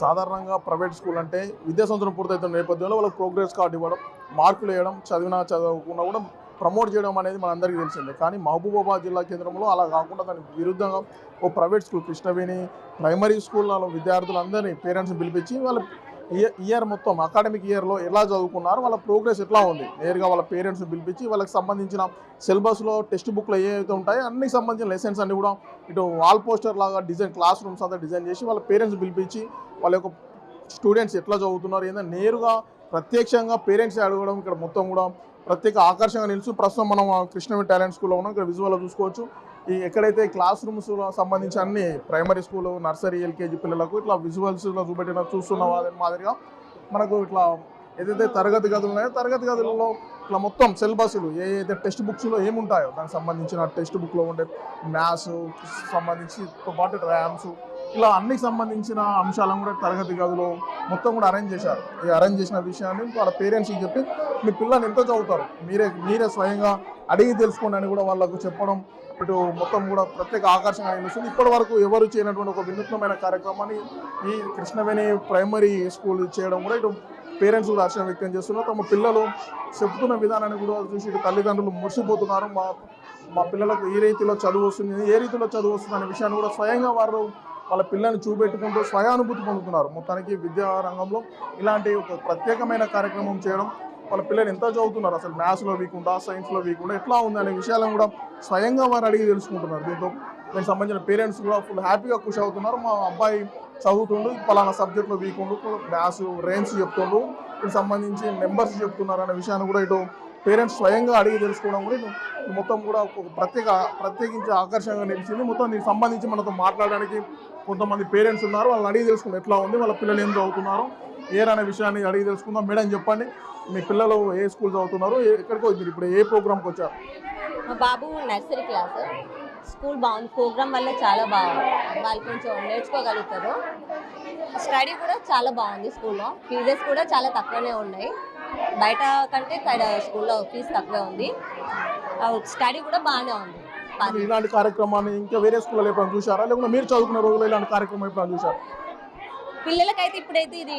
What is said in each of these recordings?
సాధారణంగా private school అంటే విద్యా సంవత్సరం పూర్తవుతున్న నేపథ్యంలో వాళ్ళకి ప్రోగ్రెస్ కార్డు ఇవ్వడం, మార్కులు వేయడం, చదవకుండా కూడా ప్రమోట్ చేయడం అనేది మనందరికీ తెలిసిందే. కానీ మహబూబాబాద్ జిల్లా కేంద్రంలో అలా కాకుండా దానికి విరుద్ధంగా ఓ ప్రైవేట్ స్కూల్ కృష్ణవేణి ప్రైమరీ స్కూల్లో విద్యార్థులందరినీ పేరెంట్స్ని పిలిపించి వాళ్ళ ఇయర్ మొత్తం అకాడమిక్ ఇయర్లో ఎలా చదువుకున్నారు, వాళ్ళ ప్రోగ్రెస్ ఎట్లా ఉంది, నేరుగా వాళ్ళ పేరెంట్స్ని పిలిపించి వాళ్ళకి సంబంధించిన సిలబస్లో టెక్స్ట్ బుక్లో ఏవైతే ఉంటాయో అన్ని సంబంధించిన లెసన్స్ అన్ని కూడా ఇటు వాల్ పోస్టర్ లాగా డిజైన్ క్లాస్ రూమ్స్ అంతా డిజైన్ చేసి వాళ్ళ పేరెంట్స్ పిలిపించి వాళ్ళ యొక్క స్టూడెంట్స్ ఎట్లా చదువుతున్నారు ఏంటంటే నేరుగా ప్రత్యక్షంగా పేరెంట్స్ అడగడం ఇక్కడ మొత్తం కూడా ప్రత్యేక ఆకర్షణగా నిలుచు. ప్రస్తుతం మనం కృష్ణవేణి టాలెంట్ స్కూల్లో ఉన్నాం. ఇక్కడ విజువల్లో చూసుకోవచ్చు ఈ ఎక్కడైతే క్లాస్ రూమ్స్ సంబంధించి అన్ని ప్రైమరీ స్కూల్, నర్సరీ, ఎల్కేజీ పిల్లలకు ఇట్లా విజువల్స్లో చూపెట్టిన చూస్తున్న మాదిరిగా మనకు ఇట్లా ఏదైతే తరగతి గదులు ఉన్నాయో తరగతి గదులలో ఇట్లా మొత్తం సిలబస్లు ఏదైతే టెక్స్ట్ బుక్స్లో ఏముంటాయో దానికి సంబంధించిన టెక్స్ట్ బుక్లో ఉండే మ్యాథ్స్ సంబంధించి పాటు ర్యామ్స్ ఇలా అన్నికి సంబంధించిన అంశాలను కూడా తరగతి గదిలో మొత్తం కూడా అరేంజ్ చేశారు. ఈ అరేంజ్ చేసిన విషయాన్ని వాళ్ళ పేరెంట్స్కి చెప్పి మీ పిల్లలు ఎంత చదువుతారు మీరే స్వయంగా అడిగి తెలుసుకోండి అని కూడా వాళ్ళకు చెప్పడం ఇటు మొత్తం కూడా ప్రత్యేక ఆకర్షణగా నిలుస్తుంది. ఇప్పటి వరకు ఎవరు చేయనటువంటి ఒక వినూత్నమైన కార్యక్రమాన్ని ఈ కృష్ణవేణి ప్రైమరీ స్కూల్ చేయడం కూడా ఇటు పేరెంట్స్ కూడా హర్షం వ్యక్తం చేస్తున్నారు. తమ పిల్లలు చెప్తున్న విధానాన్ని కూడా చూసి ఇటు తల్లిదండ్రులు మురిసిపోతున్నారు. మా పిల్లలకు ఏ రీతిలో చదువు వస్తుంది, ఏ రీతిలో చదువు వస్తుంది అనే విషయాన్ని కూడా స్వయంగా వారు వాళ్ళ పిల్లల్ని చూపెట్టుకుంటూ స్వయానుభూతి పొందుతున్నారు. మొత్తానికి విద్యా రంగంలో ఇలాంటి ఒక ప్రత్యేకమైన కార్యక్రమం చేయడం వాళ్ళ పిల్లలు ఎంత చదువుతున్నారు, అసలు మ్యాథ్స్లో వీక్ ఉందా, సైన్స్లో వీక్ ఉందా, ఎట్లా ఉంది అనే విషయాలను కూడా స్వయంగా వారు అడిగి తెలుసుకుంటున్నారు. దీనికి సంబంధించిన పేరెంట్స్ కూడా ఫుల్ హ్యాపీగా ఖుషి అవుతున్నారు. మా అబ్బాయి చదువుతుండు, పలానా సబ్జెక్ట్లో వీక్ ఉండు, మ్యాథ్స్ రేంజ్ చెప్తుండు, దీనికి సంబంధించి నెంబర్స్ చెప్తున్నారు అనే విషయాన్ని కూడా ఇటు పేరెంట్స్ స్వయంగా అడిగి తెలుసుకోవడం కూడా ఇటు మొత్తం కూడా ఒక ప్రత్యేకించి ఆకర్షణగా నిలిచింది. మొత్తం దీనికి సంబంధించి మనతో మాట్లాడడానికి కొంతమంది పేరెంట్స్ ఉన్నారు. వాళ్ళని అడిగి తెలుసుకుంటారు ఎట్లా ఉంది, వాళ్ళ పిల్లలు ఏం చదువుతున్నారు అనే విషయాన్ని అడిగి తెలుసుకుందాం. మేడం చెప్పండి, మీ పిల్లలు ఏ స్కూల్ చదువుతున్నారు, ఎక్కడికి వచ్చారు, ఇప్పుడు ఏ ప్రోగ్రామ్కి వచ్చారు? మా బాబు నర్సరీ క్లాస్. స్కూల్ బాగుంది, ప్రోగ్రామ్ వల్ల చాలా బాగుంది, వాళ్ళు కొంచెం నేర్చుకోగలుగుతారు. స్టడీ కూడా చాలా బాగుంది. స్కూల్లో ఫీజెస్ కూడా చాలా తక్కువనే ఉన్నాయి, బయట కంటే ఇక్కడ స్కూల్లో ఫీజు తక్కువే ఉంది. స్టడీ కూడా బాగానే ఉంది. ఇలాంటి కార్యక్రమాన్ని ఇంకా వేరే స్కూల్లో ఎప్పుడైనా చూసారా, లేకపోతే మీరు చదువుకున్న రోజుల్లో ఇలాంటి కార్యక్రమం ఎప్పుడైనా చూసారా? పిల్లలకైతే ఇప్పుడైతే ఇది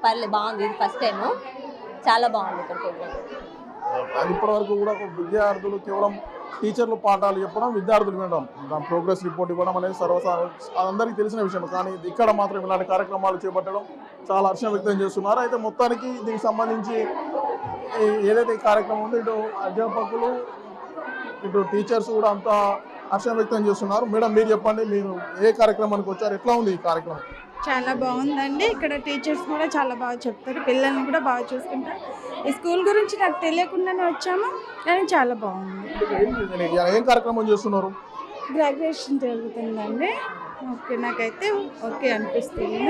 పర్లేదు, బాగుంది. ఇది ఫస్ట్ టైము, చాలా బాగుంది ఇక్కడ ప్రోగ్రామ్. ఇప్పటి వరకు కూడా విద్యార్థులు కేవలం టీచర్లు పాఠాలు చెప్పడం, విద్యార్థులు వినడం, దాని ప్రోగ్రెస్ రిపోర్ట్ ఇవ్వడం అనేది అందరికీ తెలిసిన విషయం. కానీ ఇక్కడ మాత్రం ఇలాంటి కార్యక్రమాలు చేపట్టడం చాలా హర్షం వ్యక్తం చేస్తున్నారు. అయితే మొత్తానికి దీనికి సంబంధించి ఏదైతే ఈ కార్యక్రమం ఉందో ఇటు అధ్యాపకులు ఇటు టీచర్స్ కూడా అంతా హర్షం వ్యక్తం చేస్తున్నారు. మేడం మీరు చెప్పండి, మీరు ఏ కార్యక్రమానికి వచ్చారు, ఎట్లా ఉంది ఈ కార్యక్రమం? చాలా బాగుందండి. ఇక్కడ టీచర్స్ కూడా చాలా బాగా చెప్తారు, పిల్లల్ని కూడా బాగా చూసుకుంటారు. ఈ స్కూల్ గురించి నాకు తెలియకుండానే వచ్చాము, కానీ చాలా బాగుంది. ఏం కార్యక్రమం చేస్తున్నారు? గ్రాడ్యుయేషన్ జరుగుతుందండి. ఓకే, నాకైతే ఓకే అనిపిస్తుంది.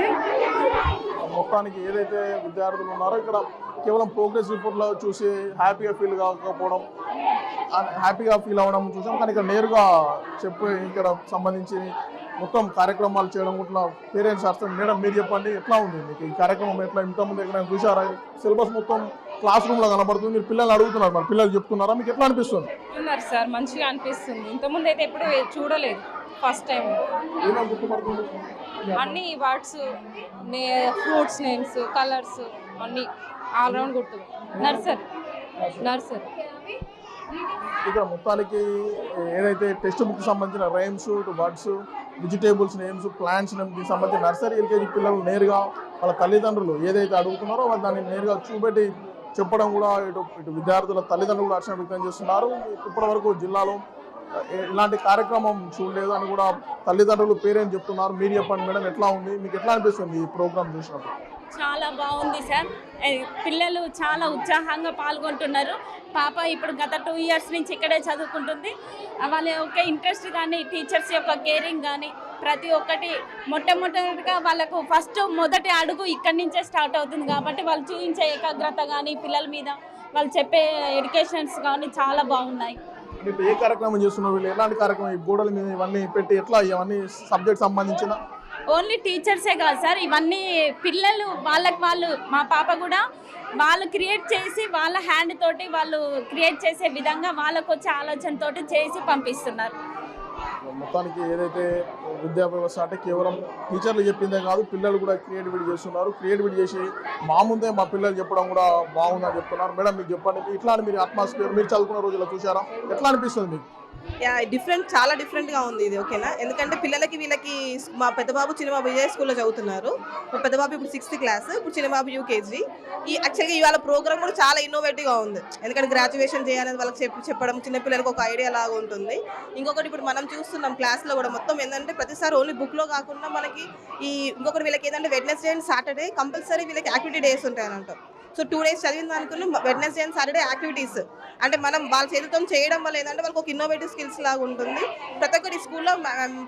మొత్తానికి ఏదైతే విద్యార్థులు ఉన్నారో ఇక్కడ కేవలం ప్రోగ్రెస్ రిపోర్ట్లో చూసి హ్యాపీగా ఫీల్ అవ్వడం చూసాం. కానీ ఇక్కడ నేరుగా చెప్పి ఇక్కడ సంబంధించి మొత్తం కార్యక్రమాలు చేయడం కూడా పేరెంట్స్ అర్థం. మేడం మీరు చెప్పండి, ఎట్లా ఉంది మీకు ఈ కార్యక్రమం? ఎట్లా ఇంతకుముందు ఎక్కడైనా చూసారా? సిలబస్ మొత్తం క్లాస్ రూమ్లో కనబడుతుంది, మీరు పిల్లలు అడుగుతున్నారు, మరి పిల్లలు చెప్తున్నారా, మీకు ఎట్లా అనిపిస్తుంది? చెప్తున్నారు సార్, మంచిగా అనిపిస్తుంది. ఇంతకుముందు అయితే ఎప్పుడు చూడలేదు, ఫస్ట్ టైం. ఏమేమి గుర్తుపడుతుంది? అన్ని వర్డ్స్, ఫ్రూట్స్ నేమ్స్, కలర్స్ అన్నీ ఆల్రౌండ్ గుర్తు. నర్సరీ ఇక్కడ మొత్తానికి ఏదైతే టెక్స్ట్ బుక్ సంబంధించిన rhymes, words, vegetables names, plants names దీనికి సంబంధించిన నర్సరీ, ఎల్కేజీ పిల్లలు నేరుగా వాళ్ళ తల్లిదండ్రులు ఏదైతే అడుగుతున్నారో దాన్ని నేరుగా చూపెట్టి చెప్పడం కూడా ఇటు విద్యార్థుల తల్లిదండ్రులు కూడా హర్షం వ్యక్తం చేస్తున్నారు. ఇప్పటి వరకు జిల్లాలో ఇలాంటి కార్యక్రమం చూడలేదు అని కూడా తల్లిదండ్రులు పేరెంట్స్ చెప్తున్నారు. మీరు చెప్పండి మేడం, ఎట్లా ఉంది, మీకు ఎట్లా అనిపిస్తుంది ఈ ప్రోగ్రామ్ చూసినప్పుడు? చాలా బాగుంది సార్, పిల్లలు చాలా ఉత్సాహంగా పాల్గొంటున్నారు. పాప ఇప్పుడు గత 2 years నుంచి ఇక్కడే చదువుకుంటుంది. వాళ్ళ యొక్క ఇంట్రెస్ట్ కానీ, టీచర్స్ యొక్క కేరింగ్ కానీ ప్రతి ఒక్కటి మొట్టమొదటిగా వాళ్ళకు మొదటి అడుగు ఇక్కడి నుంచే స్టార్ట్ అవుతుంది. కాబట్టి వాళ్ళు చూపించే ఏకాగ్రత కానీ, పిల్లల మీద వాళ్ళు చెప్పే ఎడ్యుకేషన్స్ కానీ చాలా బాగున్నాయి. ఏ కార్యక్రమం చేస్తున్నారు వీళ్ళు? ఎలాంటి కార్యక్రమం? ఈ గోడల మీద ఇవన్నీ పెట్టి ఎట్లా, ఇవన్నీ సబ్జెక్ట్ సంబంధించిన ఓన్లీ టీచర్సే కాదు సార్, ఇవన్నీ పిల్లలు వాళ్ళు మా పాప కూడా వాళ్ళు క్రియేట్ చేసి వాళ్ళ హ్యాండ్ తోటి వాళ్ళు క్రియేట్ చేసే విధంగా వాళ్ళకు వచ్చే ఆలోచనతోటి చేసి పంపిస్తున్నారు. మొత్తానికి ఏదైతే విద్యా వ్యవస్థ అంటే కేవలం టీచర్లు చెప్పిందే కాదు, పిల్లలు కూడా క్రియేటివిటీ చేస్తున్నారు. క్రియేటివిటీ చేసి మా ముందే మా పిల్లలు చెప్పడం కూడా బాగుందని చెప్తున్నారు. మేడం మీకు చెప్పండి, ఇట్లా మీరు అట్మాస్ఫియర్ మీరు చదువుకున్న రోజుల్లో చూసారా, ఎట్లా అనిపిస్తుంది మీకు? డిఫరెంట్, చాలా డిఫరెంట్గా ఉంది ఇది. ఓకేనా, ఎందుకంటే పిల్లలకి వీళ్ళకి మా పెద్దబాబు చిన్నబాబు విజయ స్కూల్లో చదువుతున్నారు. మా పెద్దబాబు ఇప్పుడు 6th క్లాస్, ఇప్పుడు చిన్నబాబు యూకేజీ. యాక్చువల్గా ఇవాళ ప్రోగ్రామ్ కూడా చాలా ఇన్నోవేటివ్గా ఉంది. ఎందుకంటే గ్రాడ్యుయేషన్ చేయాలని వాళ్ళకి చెప్పడం చిన్నపిల్లలకు ఒక ఐడియా లాగా ఉంటుంది. ఇంకొకటి ఇప్పుడు మనం చూస్తున్నాం క్లాస్లో కూడా మొత్తం ఏంటంటే ప్రతిసారి ఓన్లీ బుక్లో కాకుండా మనకి ఇంకొకటి వీళ్ళకి ఏంటంటే వెడ్నెస్డే అండ్ సాటర్డే కంపల్సరీ వీళ్ళకి యాక్టివిటీ డేస్ ఉంటాయని అంటాం. సో 2 days చదివిన దానికన్నా వెడ్నెస్డే అండ్ సాటర్డే యాక్టివిటీస్ అంటే మనం వాళ్ళ చేతితో చేయడం వల్ల ఏంటంటే వాళ్ళకి ఒక ఇన్నోవేటివ్ స్కిల్స్ లాగా ఉంటుంది. ప్రతి ఒక్కటి స్కూల్లో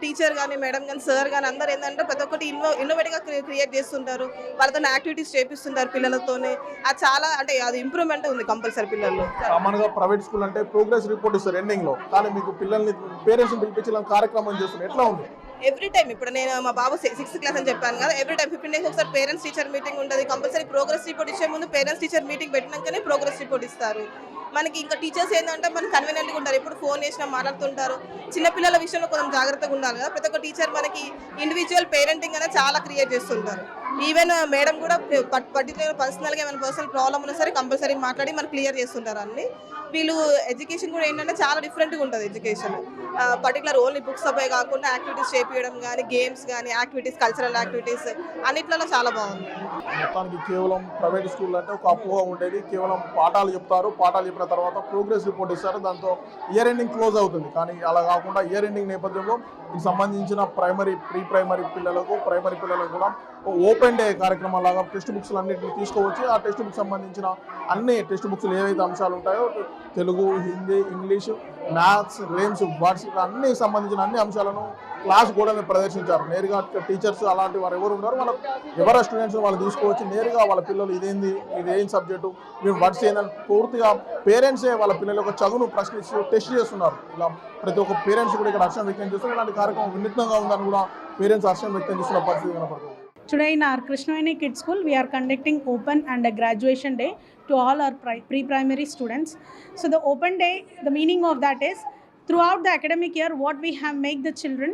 టీచర్ కానీ మేడం కానీ సార్ కానీ అందరూ ఏంటంటే ప్రతి ఒక్కటి ఇన్నోవేటివ్గా క్రియేట్ చేస్తుంటారు. వాళ్ళతో యాక్టివిటీస్ చేపిస్తుంటారు పిల్లలతోనే. అది చాలా అంటే అది ఇంప్రూవ్మెంట్ ఉంది కంపల్సరీ పిల్లల్లో. కామన్గా ప్రైవేట్ స్కూల్ అంటే ప్రోగ్రెస్ రిపోర్ట్ ఇస్తారు ఎండింగ్లో, కానీ మీకు పిల్లల్ని పేరెంట్స్ని పిలిపించే కార్యక్రమం చేస్తున్నారు, ఎట్లా ఉంది? ఎవ్రీ టైం ఇప్పుడు నేను మా బాబు 6th క్లాస్ అని చెప్పాను కదా, ఎవ్రీ టైం 15 days ఒకసారి పేరెంట్స్ టీచర్ మీటింగ్ ఉంటుంది. కంపల్సరీ ప్రోగ్రెస్ రిపోర్ట్ ఇచ్చే ముందు పేరెంట్స్ టీచర్ మీటింగ్ పెట్టినాకనే ప్రోగ్రెస్ రిపోర్ట్ ఇస్తారు. మనకి ఇంకా టీచర్స్ ఏంటంటే మనకి కన్వీనియంట్గా ఉంటారు, ఎప్పుడు ఫోన్ చేసినా మాట్లాడుతుంటారు. చిన్నపిల్లల విషయంలో కొంచెం జాగ్రత్తగా ఉండాలి కదా. ప్రతి ఒక్క టీచర్ మనకి ఇండివిజువల్ పేరెంటింగ్ అనేది చాలా క్రియేట్ చేస్తుంటారు. ఈవెన్ మేడం కూడా పర్టికులర్ పర్సనల్గా ఏమైనా పర్సనల్ ప్రాబ్లమ్ ఉన్నా సరే కంపల్సరీ మాట్లాడి మనకు క్లియర్ చేస్తుంటారు అన్ని. వీళ్ళు ఎడ్యుకేషన్ కూడా ఏంటంటే చాలా డిఫరెంట్గా ఉంటుంది. ఎడ్యుకేషన్ పర్టికులర్ ఓన్లీ బుక్స్ అపై కాకుండా యాక్టివిటీస్ చేపించడం కానీ, గేమ్స్ కానీ, యాక్టివిటీస్, కల్చరల్ యాక్టివిటీస్ అన్నిట్లలో చాలా బాగుంది. మొత్తానికి కేవలం ప్రైవేట్ స్కూల్ అంటే ఒక అపోహ ఉండేది, కేవలం పాఠాలు చెప్తారు, పాఠాలు చెప్పిన తర్వాత ప్రోగ్రెస్ రిపోర్ట్ ఇస్తారు, దాంతో ఇయర్ ఎండింగ్ క్లోజ్ అవుతుంది. కానీ అలా కాకుండా ఇయర్ ఎండింగ్ నేపథ్యంలో దీనికి సంబంధించిన ప్రీ ప్రైమరీ పిల్లలకు కూడా ఓపెన్ డే కార్యక్రమం లాగా టెక్స్ట్ బుక్స్ అన్నింటినీ తీసుకువచ్చి ఆ టెక్స్ట్ బుక్ సంబంధించిన అన్ని టెక్స్ట్ బుక్స్లో ఏవైతే అంశాలు ఉంటాయో Telugu, Hindi, English, maths, Rams, words అన్ని సంబంధించిన అన్ని అంశాలను క్లాస్ గోడని ప్రదర్శించారు. నేరుగా టీచర్స్ అలాంటి వారు ఎవరు ఉన్నారు వాళ్ళ ఎవరు స్టూడెంట్స్ వాళ్ళు తీసుకువచ్చి నేరుగా వాళ్ళ పిల్లలు ఇదేం సబ్జెక్టు, మీరు వర్డ్స్ ఏందని పూర్తిగా పేరెంట్సే వాళ్ళ పిల్లల యొక్క చదువును ప్రశ్నిస్తూ టెస్ట్ చేస్తున్నారు. ఇలా ప్రతి ఒక్క పేరెంట్స్ కూడా ఇక్కడ హర్షం వ్యక్తం చేస్తున్నారు. ఇలాంటి కార్యక్రమం వినూత్నంగా ఉందని కూడా పేరెంట్స్ హర్షం వ్యక్తం చేస్తున్న పరిస్థితి కనపడుతుంది. Today in our Krishnaveni Kids School, we are conducting open and a graduation day to all our pre-primary students. So the open day, the meaning of that is, throughout the academic year, what we have made the children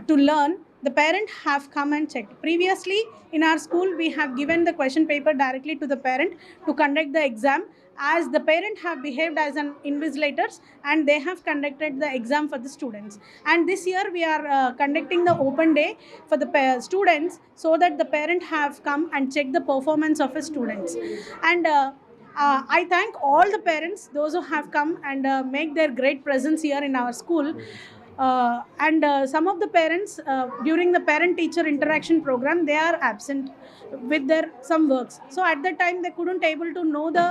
to learn, the parent have come and checked. Previously, in our school, we have given the question paper directly to the parent to conduct the exam, as the parent have behaved as an invigilators and they have conducted the exam for the students. And this year we are conducting the open day for the students so that the parent have come and checked the performance of the students. And I thank all the parents, those who have come and make their great presence here in our school. And some of the parents during the parent-teacher interaction program, they are absent with their some works. So at that time they couldn't able to know the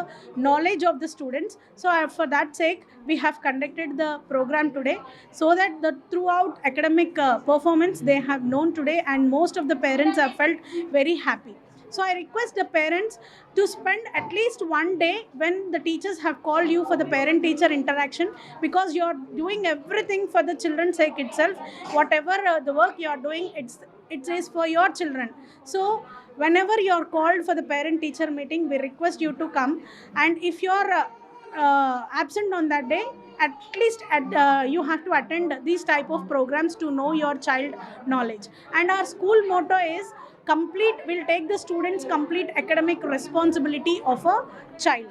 knowledge of the students. So for that sake, we have conducted the program today so that the throughout academic performance they have known today, and most of the parents have felt very happy. So I request the parents to spend at least one day when the teachers have called you for the parent-teacher interaction, because you are doing everything for the children's sake itself. Whatever the work you are doing, it is for your children. So whenever you are called for the parent-teacher meeting, we request you to come. And if you are absent on that day, at least you have to attend these type of programs to know your child knowledge. And our school motto is, will take the students complete academic responsibility of a child.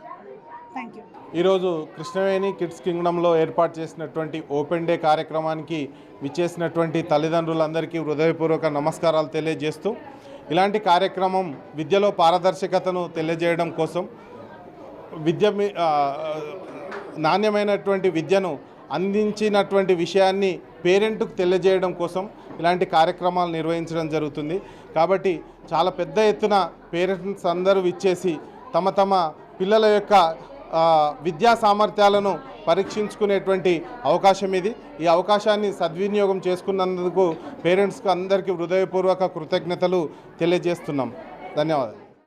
Thank you. ఈరోజు Krishnaveni kids కింగ్డమ్లో ఏర్పాటు చేసినటువంటి open day కార్యక్రమానికి విచ్చేసినటువంటి తల్లిదండ్రులందరికీ హృదయపూర్వక నమస్కారాలు తెలియజేస్తూ, ఇలాంటి కార్యక్రమం విద్యలో పారదర్శకతను తెలియజేయడం కోసం, నాణ్యమైనటువంటి విద్యను అందించినటువంటి విషయాన్ని పేరెంట్కు తెలియజేయడం కోసం ఇలాంటి కార్యక్రమాలు నిర్వహించడం జరుగుతుంది. కాబట్టి చాలా పెద్ద ఎత్తున పేరెంట్స్ అందరూ విచ్చేసి తమ పిల్లల యొక్క విద్యా సామర్థ్యాలను పరీక్షించుకునేటువంటి అవకాశం ఇది. ఈ అవకాశాన్ని సద్వినియోగం చేసుకున్నందుకు పేరెంట్స్కి అందరికీ హృదయపూర్వక కృతజ్ఞతలు తెలియజేస్తున్నాం. ధన్యవాదాలు.